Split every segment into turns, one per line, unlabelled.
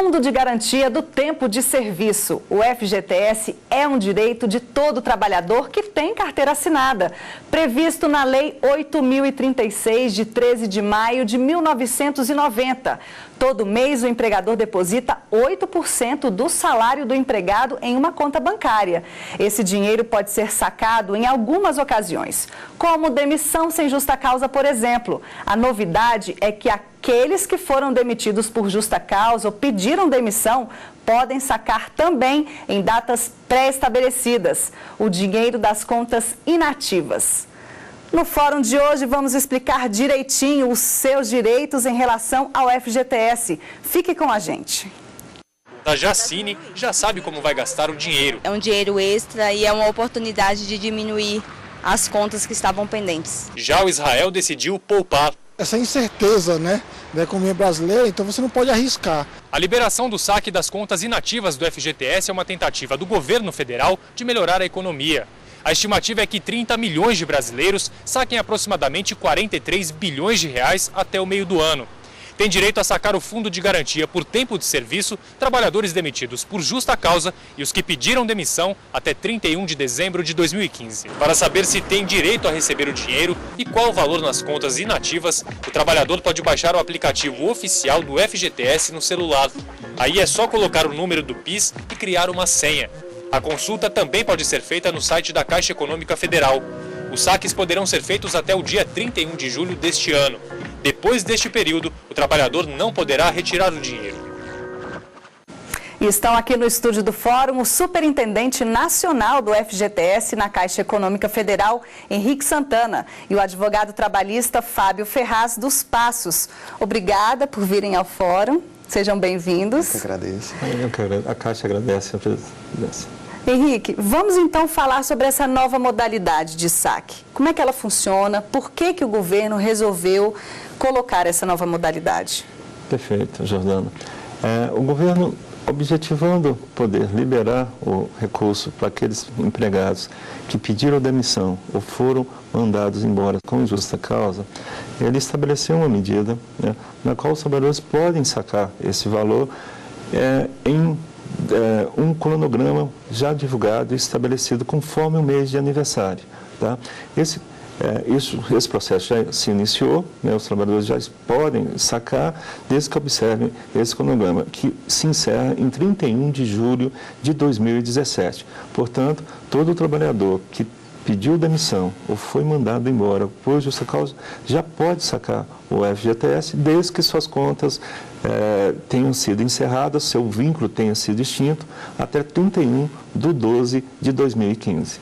Fundo de Garantia do Tempo de Serviço. O FGTS é um direito de todo trabalhador que tem carteira assinada, previsto na Lei 8.036, de 13 de maio de 1990. Todo mês, o empregador deposita 8% do salário do empregado em uma conta bancária. Esse dinheiro pode ser sacado em algumas ocasiões, como demissão sem justa causa, por exemplo. A novidade é que aqueles que foram demitidos por justa causa ou pediram demissão podem sacar também em datas pré-estabelecidas o dinheiro das contas inativas. No fórum de hoje, vamos explicar direitinho os seus direitos em relação ao FGTS. Fique com a gente.
A Jacine já sabe como vai gastar o dinheiro.
É um dinheiro extra e é uma oportunidade de diminuir as contas que estavam pendentes.
Já o Israel decidiu poupar.
Essa incerteza, da economia brasileira, então você não pode arriscar.
A liberação do saque das contas inativas do FGTS é uma tentativa do governo federal de melhorar a economia. A estimativa é que 30 milhões de brasileiros saquem aproximadamente 43 bilhões de reais até o meio do ano. Tem direito a sacar o fundo de garantia por tempo de serviço, trabalhadores demitidos por justa causa e os que pediram demissão até 31 de dezembro de 2015. Para saber se tem direito a receber o dinheiro e qual o valor nas contas inativas, o trabalhador pode baixar o aplicativo oficial do FGTS no celular. Aí é só colocar o número do PIS e criar uma senha. A consulta também pode ser feita no site da Caixa Econômica Federal. Os saques poderão ser feitos até o dia 31 de julho deste ano. Depois deste período, o trabalhador não poderá retirar o dinheiro.
E estão aqui no estúdio do Fórum o Superintendente Nacional do FGTS na Caixa Econômica Federal, Henrique Santana, e o advogado trabalhista Fábio Ferraz dos Passos. Obrigada por virem ao Fórum. Sejam bem-vindos.
Eu que agradeço.
A Caixa agradece a presença.
Henrique, vamos então falar sobre essa nova modalidade de saque. Como é que ela funciona? Por que o governo resolveu colocar essa nova modalidade?
Perfeito, Jordana. O governo, objetivando poder liberar o recurso para aqueles empregados que pediram demissão ou foram mandados embora com justa causa, ele estabeleceu uma medida, na qual os trabalhadores podem sacar esse valor em um cronograma já divulgado e estabelecido conforme o mês de aniversário. Tá? Esse processo já se iniciou, os trabalhadores já podem sacar desde que observem esse cronograma, que se encerra em 31 de julho de 2017. Portanto, todo trabalhador que pediu demissão ou foi mandado embora por justa causa já pode sacar o FGTS desde que suas contas tenham sido encerradas, seu vínculo tenha sido extinto até 31 de 12 de 2015.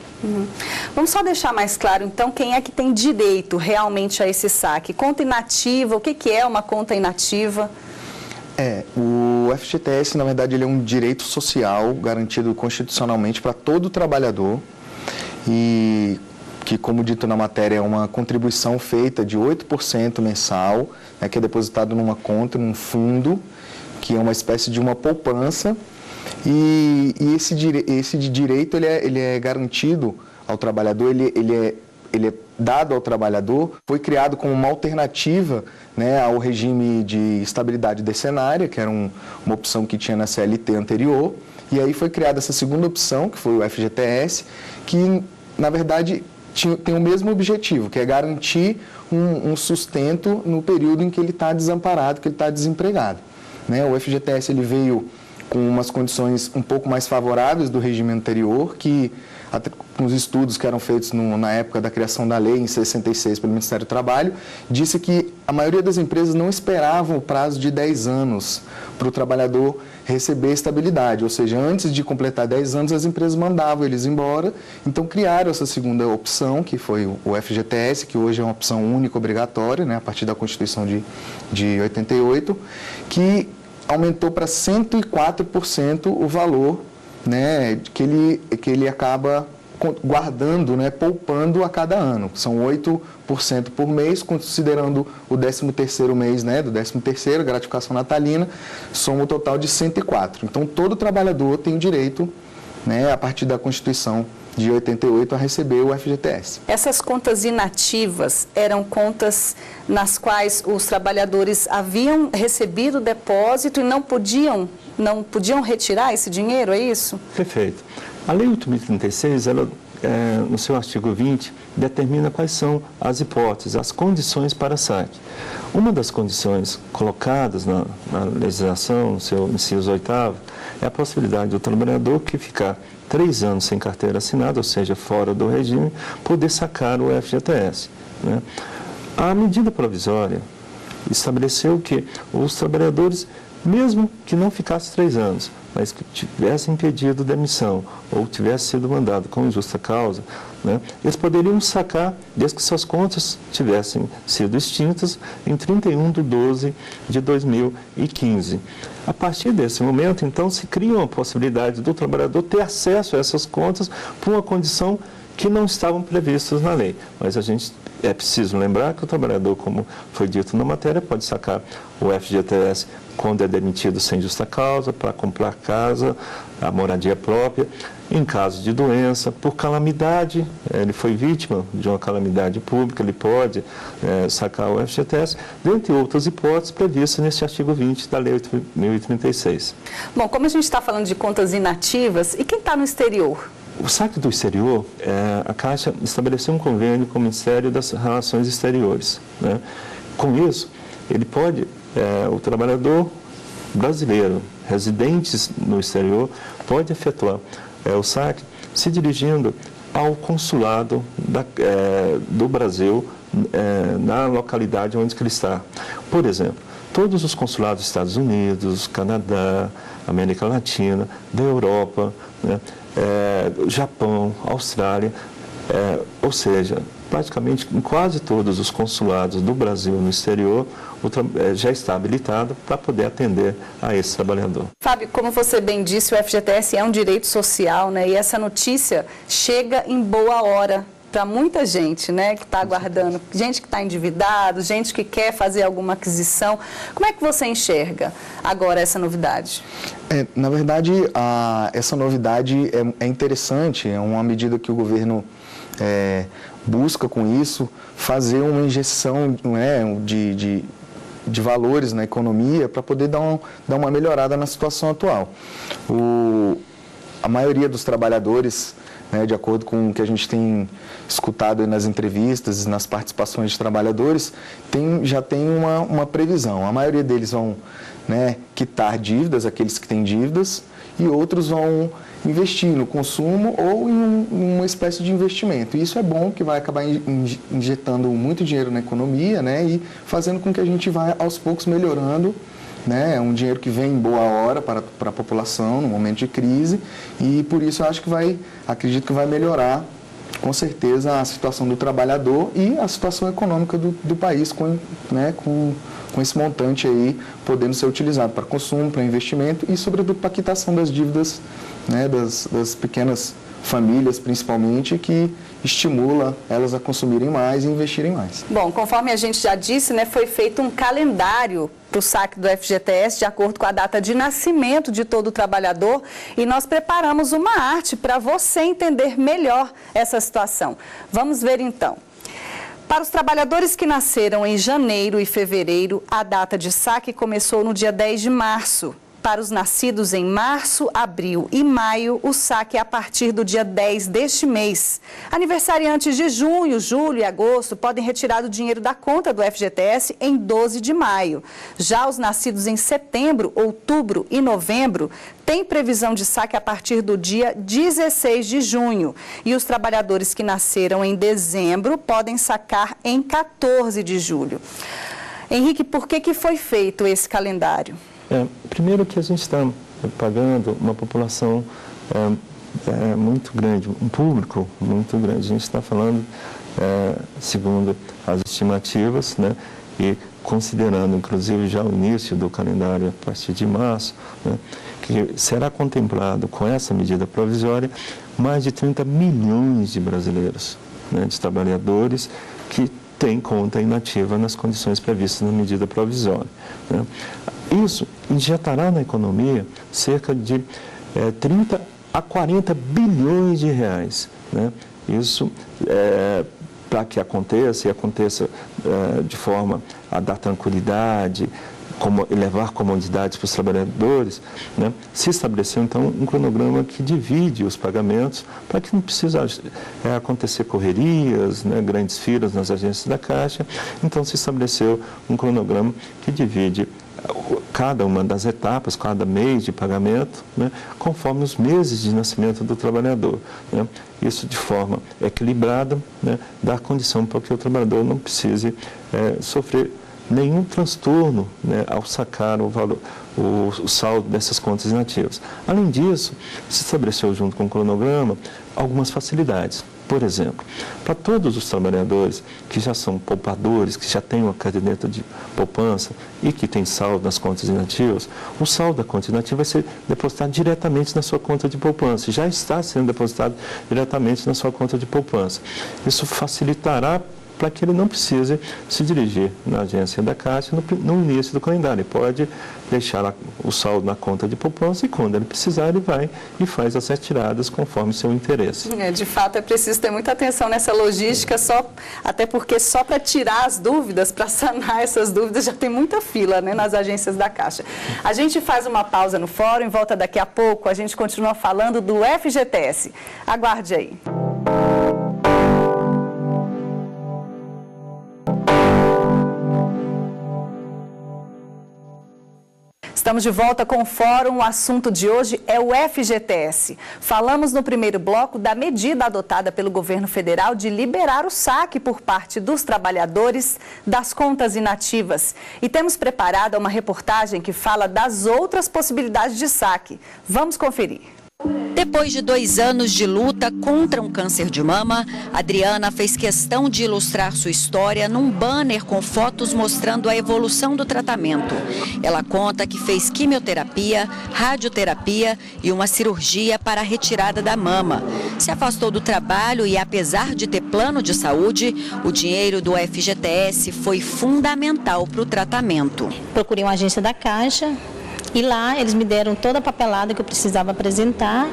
Vamos só deixar mais claro, então, quem é que tem direito realmente a esse saque? Conta inativa, o que é uma conta inativa?
O FGTS, na verdade, ele é um direito social garantido constitucionalmente para todo trabalhador e que, como dito na matéria, é uma contribuição feita de 8% mensal, que é depositado numa conta, num fundo, que é uma espécie de uma poupança. E esse direito ele é garantido ao trabalhador, ele é dado ao trabalhador, foi criado como uma alternativa ao regime de estabilidade decenária, que era uma opção que tinha na CLT anterior, e aí foi criada essa segunda opção, que foi o FGTS, que, na verdade, tem o mesmo objetivo, que é garantir um sustento no período em que ele está desamparado, que ele está desempregado. O FGTS ele veio com umas condições um pouco mais favoráveis do regime anterior, que com os estudos que eram feitos na época da criação da lei, em 66, pelo Ministério do Trabalho, disse que a maioria das empresas não esperavam o prazo de 10 anos para o trabalhador receber estabilidade, ou seja, antes de completar 10 anos, as empresas mandavam eles embora, então criaram essa segunda opção, que foi o FGTS, que hoje é uma opção única, obrigatória, a partir da Constituição de 88, que aumentou para 104% o valor que ele acaba guardando, poupando a cada ano. São 8% por mês, considerando o 13º mês, do 13º, gratificação natalina, soma um total de 104. Então, todo trabalhador tem o direito, a partir da Constituição de 88 a receber o FGTS.
Essas contas inativas eram contas nas quais os trabalhadores haviam recebido o depósito e não podiam retirar esse dinheiro, é isso?
Perfeito. A Lei 8.036, ela, no seu artigo 20, determina quais são as hipóteses, as condições para saque. Uma das condições colocadas na legislação, no seu inciso 8º, é a possibilidade do trabalhador que ficar 3 anos sem carteira assinada, ou seja, fora do regime, poder sacar o FGTS, né? A medida provisória estabeleceu que os trabalhadores, mesmo que não ficasse 3 anos, mas que tivessem impedido demissão ou tivesse sido mandado com justa causa, né, eles poderiam sacar desde que suas contas tivessem sido extintas em 31/12/2015. A partir desse momento, então, se cria uma possibilidade do trabalhador ter acesso a essas contas por uma condição que não estavam previstas na lei. Mas é preciso lembrar que o trabalhador, como foi dito na matéria, pode sacar o FGTS quando é demitido sem justa causa, para comprar casa, a moradia própria, em caso de doença, por calamidade, ele foi vítima de uma calamidade pública, ele pode sacar o FGTS, dentre outras hipóteses previstas nesse artigo 20 da Lei 8.036.
Bom, como a gente está falando de contas inativas, e quem está no exterior?
O saque do exterior, a Caixa estabeleceu um convênio com o Ministério das Relações Exteriores, né? Com isso, ele pode, o trabalhador brasileiro, residentes no exterior, pode efetuar o saque se dirigindo ao consulado do Brasil na localidade onde ele está. Por exemplo, todos os consulados dos Estados Unidos, Canadá, América Latina, da Europa, né? Japão, Austrália, ou seja, praticamente em quase todos os consulados do Brasil no exterior, já está habilitado para poder atender a esse trabalhador.
Fábio, como você bem disse, o FGTS é um direito social, né? E essa notícia chega em boa hora para muita gente, né, que está aguardando, gente que está endividado, gente que quer fazer alguma aquisição. Como é que você enxerga agora essa novidade?
Na verdade, essa novidade é interessante, é uma medida que o governo busca com isso, fazer uma injeção de valores na economia para poder dar uma melhorada na situação atual. A maioria dos trabalhadores, de acordo com o que a gente tem escutado nas entrevistas, nas participações de trabalhadores, já tem uma previsão. A maioria deles vão quitar dívidas, aqueles que têm dívidas, e outros vão investir no consumo ou em uma espécie de investimento. E isso é bom, que vai acabar injetando muito dinheiro na economia, e fazendo com que a gente vá aos poucos melhorando. É um dinheiro que vem em boa hora para a população no momento de crise, e por isso eu acredito que vai melhorar com certeza a situação do trabalhador e a situação econômica do país com esse montante aí podendo ser utilizado para consumo, para investimento e sobretudo para a quitação das dívidas, das pequenas famílias principalmente, que estimula elas a consumirem mais e investirem mais.
Bom, conforme a gente já disse, foi feito um calendário para o saque do FGTS de acordo com a data de nascimento de todo trabalhador, e nós preparamos uma arte para você entender melhor essa situação. Vamos ver então. Para os trabalhadores que nasceram em janeiro e fevereiro, a data de saque começou no dia 10 de março. Para os nascidos em março, abril e maio, o saque é a partir do dia 10 deste mês. Aniversariantes de junho, julho e agosto podem retirar o dinheiro da conta do FGTS em 12 de maio. Já os nascidos em setembro, outubro e novembro têm previsão de saque a partir do dia 16 de junho. E os trabalhadores que nasceram em dezembro podem sacar em 14 de julho. Henrique, por que foi feito esse calendário?
Primeiro que a gente está pagando uma população muito grande, um público muito grande. A gente está falando, segundo as estimativas, e considerando inclusive já o início do calendário a partir de março, que será contemplado com essa medida provisória mais de 30 milhões de brasileiros, de trabalhadores que têm conta inativa nas condições previstas na medida provisória. Isso injetará na economia cerca de 30 a 40 bilhões de reais. né? Isso para que aconteça, e aconteça de forma a dar tranquilidade, como levar comodidades para os trabalhadores, né? Se estabeleceu, então, um cronograma que divide os pagamentos para que não precise acontecer correrias, né, grandes filas nas agências da Caixa. Então, se estabeleceu um cronograma que divide cada uma das etapas, cada mês de pagamento, né, conforme os meses de nascimento do trabalhador, né? Isso de forma equilibrada, né, dá condição para que o trabalhador não precise sofrer nenhum transtorno, né, ao sacar o valor, o saldo dessas contas inativas. Além disso, se estabeleceu junto com o cronograma algumas facilidades. Por exemplo, para todos os trabalhadores que já são poupadores, que já têm uma caderneta de poupança e que têm saldo nas contas inativas, o saldo da conta inativa vai ser depositado diretamente na sua conta de poupança. Já está sendo depositado diretamente na sua conta de poupança. Isso facilitará para que ele não precise se dirigir na agência da Caixa no início do calendário. Ele pode deixar o saldo na conta de poupança e, quando ele precisar, ele vai e faz as retiradas conforme seu interesse.
De fato, é preciso ter muita atenção nessa logística, até porque só para tirar as dúvidas, para sanar essas dúvidas, já tem muita fila, né, nas agências da Caixa. A gente faz uma pausa no fórum, em volta daqui a pouco a gente continua falando do FGTS. Aguarde aí. Estamos de volta com o Fórum. O assunto de hoje é o FGTS. Falamos no primeiro bloco da medida adotada pelo governo federal de liberar o saque por parte dos trabalhadores das contas inativas. E temos preparada uma reportagem que fala das outras possibilidades de saque. Vamos conferir.
Depois de 2 anos de luta contra um câncer de mama, Adriana fez questão de ilustrar sua história num banner com fotos mostrando a evolução do tratamento. Ela conta que fez quimioterapia, radioterapia e uma cirurgia para a retirada da mama. Se afastou do trabalho e, apesar de ter plano de saúde, o dinheiro do FGTS foi fundamental para o tratamento.
Procurei uma agência da Caixa. E lá eles me deram toda a papelada que eu precisava apresentar.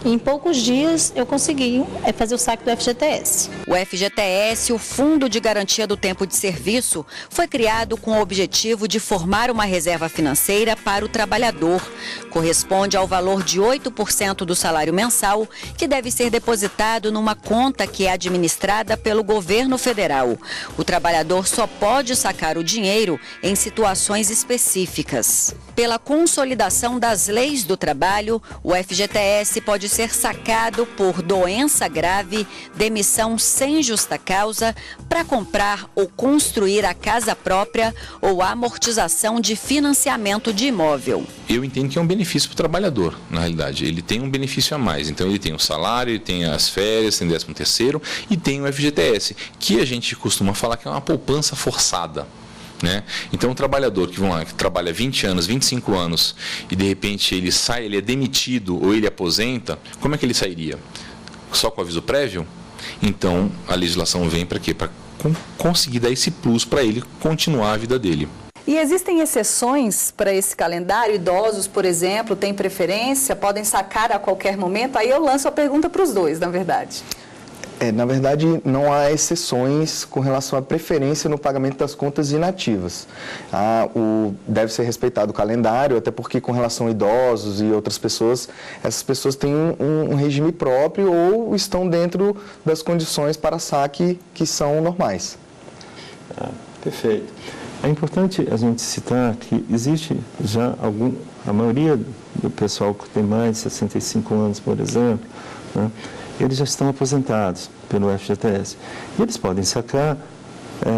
E em poucos dias eu consegui fazer o saque do FGTS.
O FGTS, o Fundo de Garantia do Tempo de Serviço, foi criado com o objetivo de formar uma reserva financeira para o trabalhador. Corresponde ao valor de 8% do salário mensal, que deve ser depositado numa conta que é administrada pelo governo federal. O trabalhador só pode sacar o dinheiro em situações específicas. Pela consolidação das leis do trabalho, o FGTS pode ser sacado por doença grave, demissão sem justa causa, para comprar ou construir a casa própria ou amortização de financiamento de imóvel.
Eu entendo que é um benefício para o trabalhador, na realidade. Ele tem um benefício a mais. Então, ele tem o salário, ele tem as férias, tem 13º e tem o FGTS, que a gente costuma falar que é uma poupança forçada. Né? Então, o trabalhador que trabalha 20 anos, 25 anos e de repente ele sai, ele é demitido ou ele aposenta, como é que ele sairia? Só com aviso prévio? Então, a legislação vem para quê? Para conseguir dar esse plus para ele continuar a vida dele.
E existem exceções para esse calendário? Idosos, por exemplo, têm preferência, podem sacar a qualquer momento? Aí eu lanço a pergunta para os dois, na verdade.
Na verdade, não há exceções com relação à preferência no pagamento das contas inativas. Deve ser respeitado o calendário, até porque com relação a idosos e outras pessoas, essas pessoas têm um regime próprio ou estão dentro das condições para saque que são normais.
Perfeito. É importante a gente citar que existe já a maioria do pessoal que tem mais de 65 anos, por exemplo, né, eles já estão aposentados pelo FGTS. E eles podem sacar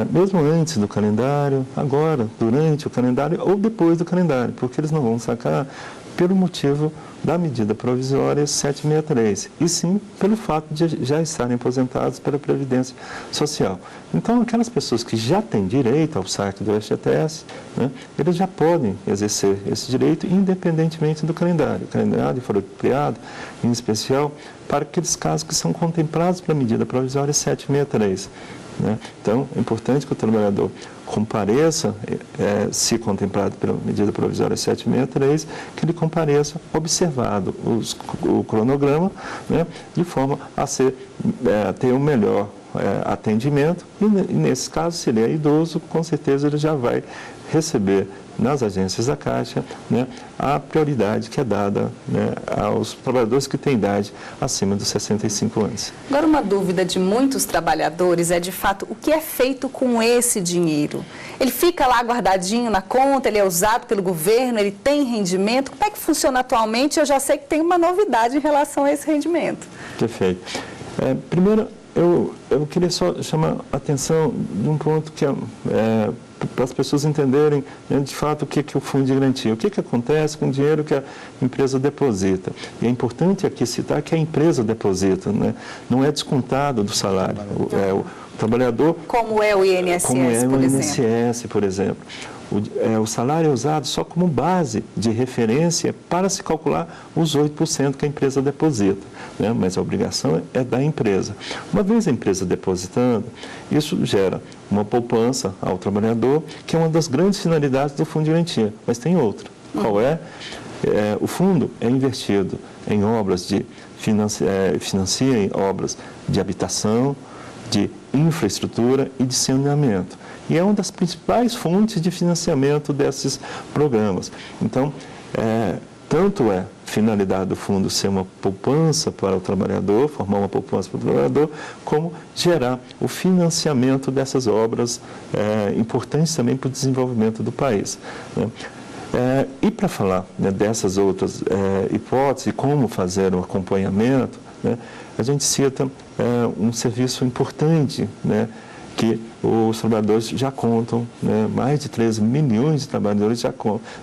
mesmo antes do calendário, agora, durante o calendário ou depois do calendário, porque eles não vão sacar pelo motivo da medida provisória 763, e sim pelo fato de já estarem aposentados pela Previdência Social. Então, aquelas pessoas que já têm direito ao saque do FGTS, né, eles já podem exercer esse direito independentemente do calendário. O calendário foi criado, em especial, para aqueles casos que são contemplados pela medida provisória 763. Né? Então, é importante que o trabalhador compareça, se contemplado pela medida provisória 763, que ele compareça observando observado o cronograma, né, de forma a ter um melhor atendimento, e nesse caso, se ele é idoso, com certeza ele já vai receber nas agências da Caixa, né, a prioridade que é dada, né, aos trabalhadores que têm idade acima dos 65 anos.
Agora, uma dúvida de muitos trabalhadores é, de fato, o que é feito com esse dinheiro? Ele fica lá guardadinho na conta, ele é usado pelo governo, ele tem rendimento? Como é que funciona atualmente? Eu já sei que tem uma novidade em relação a esse rendimento.
Perfeito. Primeiro, eu queria só chamar a atenção de um ponto que para as pessoas entenderem, né, de fato o que é o fundo de garantia, o que acontece com o dinheiro que a empresa deposita. E é importante aqui citar que a empresa deposita, né, não é descontado do salário. O trabalhador...
Como é o INSS,
como é
por
o
exemplo.
INSS, por exemplo. O salário é usado só como base de referência para se calcular os 8% que a empresa deposita, né? Mas a obrigação é da empresa. Uma vez a empresa depositando, isso gera uma poupança ao trabalhador, que é uma das grandes finalidades do fundo de garantia, mas tem outra. Qual é? O fundo é investido em obras financia em obras de habitação, de infraestrutura e de saneamento. E é uma das principais fontes de financiamento desses programas. Então, tanto é finalidade do fundo ser uma poupança para o trabalhador, formar uma poupança para o trabalhador, como gerar o financiamento dessas obras importantes também para o desenvolvimento do país, né? E para falar, né, dessas outras hipóteses, como fazer o acompanhamento, né, a gente cita um serviço importante, né, que os trabalhadores já contam, né, mais de 13 milhões de trabalhadores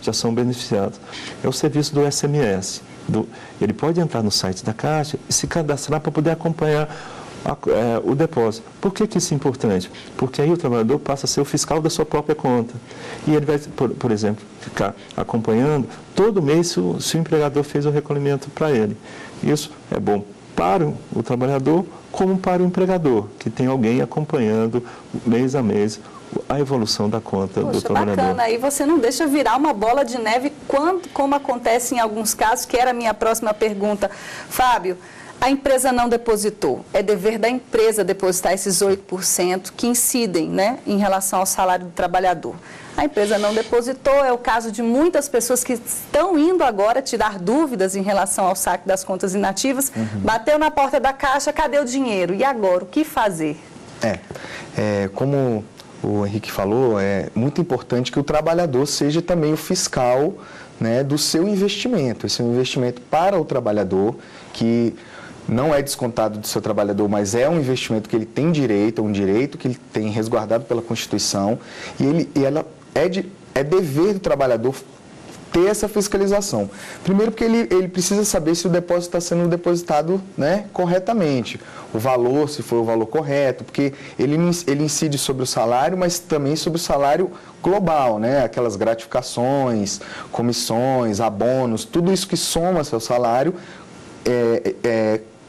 já são beneficiados. É o serviço do SMS. Ele pode entrar no site da Caixa e se cadastrar para poder acompanhar o depósito. Por que isso é importante? Porque aí o trabalhador passa a ser o fiscal da sua própria conta. E ele vai, por exemplo, ficar acompanhando todo mês se o empregador fez o recolhimento para ele. Isso é bom para o trabalhador, como para o empregador, que tem alguém acompanhando mês a mês a evolução da conta do trabalhador.
Bacana, aí você não deixa virar uma bola de neve, como acontece em alguns casos, que era a minha próxima pergunta. Fábio, a empresa não depositou, é dever da empresa depositar esses 8% que incidem, né, em relação ao salário do trabalhador. A empresa não depositou, é o caso de muitas pessoas que estão indo agora tirar dúvidas em relação ao saque das contas inativas. Bateu na porta da Caixa, cadê o dinheiro? E agora, o que fazer?
Como o Henrique falou, é muito importante que o trabalhador seja também o fiscal, né, do seu investimento. Esse é um investimento para o trabalhador, que não é descontado do seu trabalhador, mas é um investimento que ele tem direito, é um direito que ele tem resguardado pela Constituição, e ela é dever do trabalhador ter essa fiscalização. Primeiro porque ele precisa saber se o depósito está sendo depositado, né, corretamente, o valor, se foi o valor correto, porque ele incide sobre o salário, mas também sobre o salário global, né, aquelas gratificações, comissões, abonos, tudo isso que soma seu salário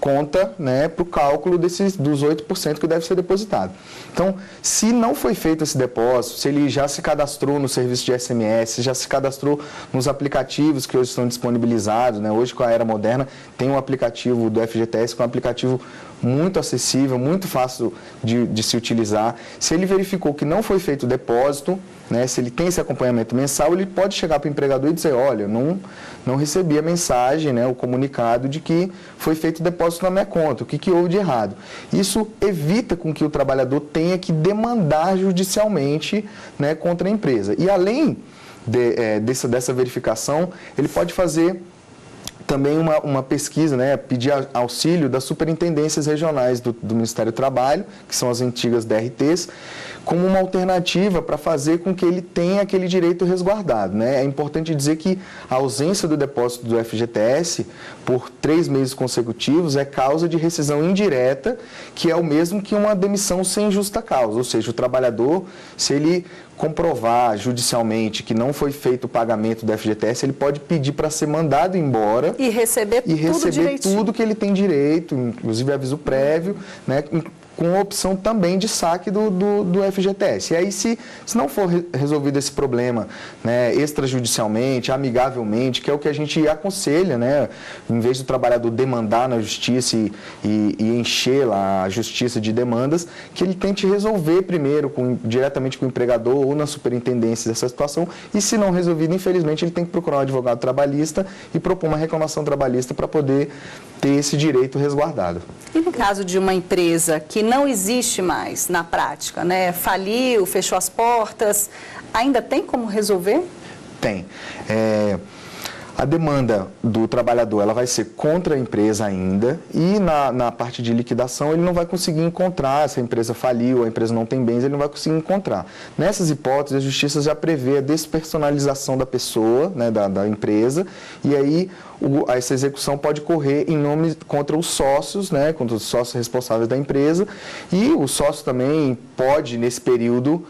conta, né, para o cálculo dos 8% que deve ser depositado. Então, se não foi feito esse depósito, se ele já se cadastrou no serviço de SMS, já se cadastrou nos aplicativos que hoje estão disponibilizados, né? Hoje, com a era moderna, tem um aplicativo do FGTS, que é um aplicativo muito acessível, muito fácil de se utilizar. Se ele verificou que não foi feito o depósito, né, se ele tem esse acompanhamento mensal, ele pode chegar para o empregador e dizer, olha, não recebi a mensagem, né, o comunicado de que foi feito o depósito na minha conta, o que houve de errado. Isso evita com que o trabalhador tenha que demandar judicialmente, né, contra a empresa. E além dessa verificação, ele pode fazer também uma pesquisa, né, pedir auxílio das superintendências regionais do Ministério do Trabalho, que são as antigas DRTs, como uma alternativa para fazer com que ele tenha aquele direito resguardado, né? É importante dizer que a ausência do depósito do FGTS por 3 meses consecutivos é causa de rescisão indireta, que é o mesmo que uma demissão sem justa causa, ou seja, o trabalhador, se ele comprovar judicialmente que não foi feito o pagamento do FGTS, ele pode pedir para ser mandado embora
e receber tudo
que ele tem direito, inclusive aviso prévio, né, com a opção também de saque do FGTS. E aí, se não for resolvido esse problema, né, extrajudicialmente, amigavelmente, que é o que a gente aconselha, né, em vez do trabalhador demandar na justiça e encher lá a justiça de demandas, que ele tente resolver primeiro diretamente com o empregador ou na superintendência dessa situação, e se não resolvido, infelizmente, ele tem que procurar um advogado trabalhista e propor uma reclamação trabalhista para poder ter esse direito resguardado.
E no caso de uma empresa que não existe mais na prática, né? Faliu, fechou as portas, ainda tem como resolver?
Tem. A demanda do trabalhador ela vai ser contra a empresa ainda, e na parte de liquidação ele não vai conseguir encontrar, se a empresa faliu, a empresa não tem bens, ele não vai conseguir encontrar. Nessas hipóteses, a justiça já prevê a despersonalização da pessoa, né, da empresa, e aí essa execução pode correr em nome contra os sócios, né, contra os sócios responsáveis da empresa, e o sócio também pode, nesse período,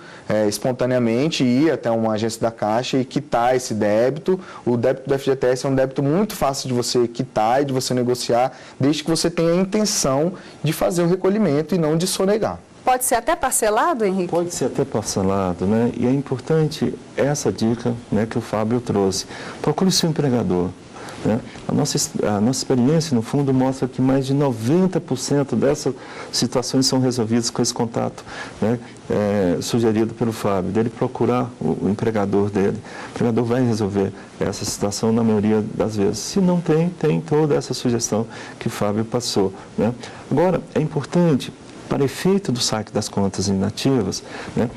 espontaneamente ir até uma agência da Caixa e quitar esse débito. O débito do FGTS é um débito muito fácil de você quitar e de você negociar, desde que você tenha a intenção de fazer o recolhimento e não de sonegar.
Pode ser até parcelado, Henrique?
Pode ser até parcelado, né? E é importante essa dica, né, que o Fábio trouxe. Procure o seu empregador. Né? A nossa experiência, no fundo, mostra que mais de 90% dessas situações são resolvidas com esse contato, né, sugerido pelo Fábio, dele procurar o empregador dele. O empregador vai resolver essa situação na maioria das vezes. Se não tem toda essa sugestão que o Fábio passou. Né? Agora, é importante, para efeito do saque das contas inativas, né,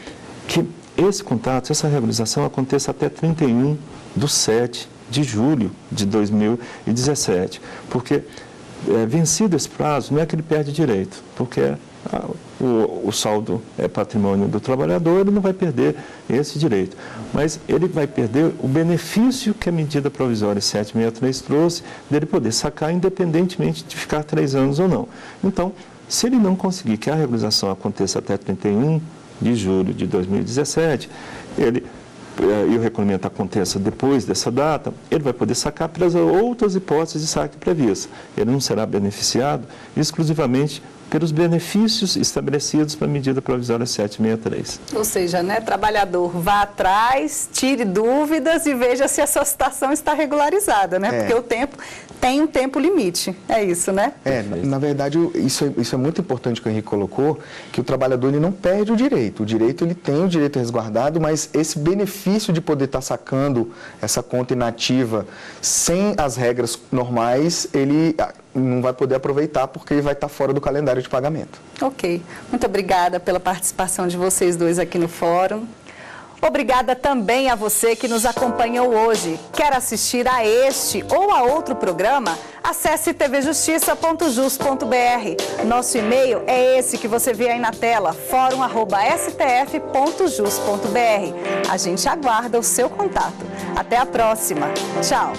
que esse contato, essa regularização aconteça até 31/7 de julho de 2017, porque vencido esse prazo, não é que ele perde direito, porque o saldo é patrimônio do trabalhador, ele não vai perder esse direito, mas ele vai perder o benefício que a medida provisória 763 trouxe, dele poder sacar independentemente de ficar 3 anos ou não. Então, se ele não conseguir que a regularização aconteça até 31 de julho de 2017, e o recolhimento aconteça depois dessa data, ele vai poder sacar pelas outras hipóteses de saque previstas. Ele não será beneficiado exclusivamente pelos benefícios estabelecidos para a medida provisória 763.
Ou seja, né, trabalhador, vá atrás, tire dúvidas e veja se essa situação está regularizada, né? Porque o tempo tem um tempo limite, é isso, né?
Na verdade, isso é muito importante que o Henrique colocou, que o trabalhador ele não perde o direito. O direito, ele tem o direito resguardado, mas esse benefício de poder estar sacando essa conta inativa sem as regras normais, ele não vai poder aproveitar porque ele vai estar fora do calendário de pagamento.
Ok. Muito obrigada pela participação de vocês dois aqui no fórum. Obrigada também a você que nos acompanhou hoje. Quer assistir a este ou a outro programa? Acesse tvjustiça.jus.br. Nosso e-mail é esse que você vê aí na tela, forum@stf.jus.br. A gente aguarda o seu contato. Até a próxima. Tchau.